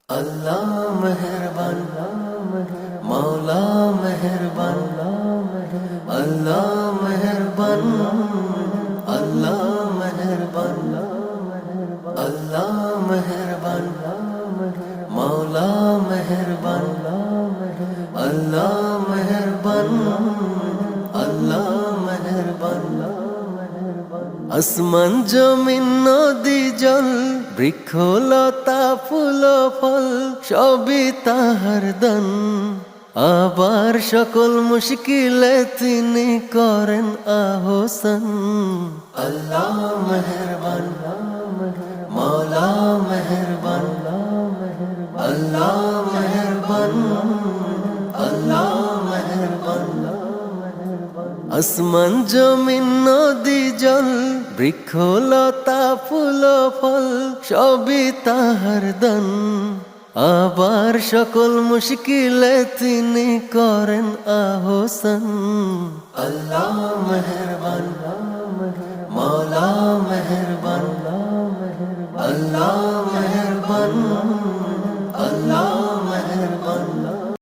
अल्लाह मेहरबान मौला मेहरबान अल्लाह मेहरबान अल्लाह मेहरबान अल्लाह मेहरबान मौला मेहरबान अल्लाह मेहरबान अल्लाह मेहरबान আসমান জমিন নদী জল বৃক্ষলতা ফুল ফল সবই তাহার দান আবার সকল মুশকিলে তিনি করেন আহসান আল্লাহ মেহেরবান মওলা মেহেরবান আল্লাহ মেহেরবান আল্লাহ মেহেরবান আসমান জমিন নদী জল বৃক্ষলতা ফুল ফল সবই তাহার দান আবার সকল মুশকিলে তিনি করেন আহসান আল্লাহ মেহেরবান মওলা মেহেরবান আল্লাহ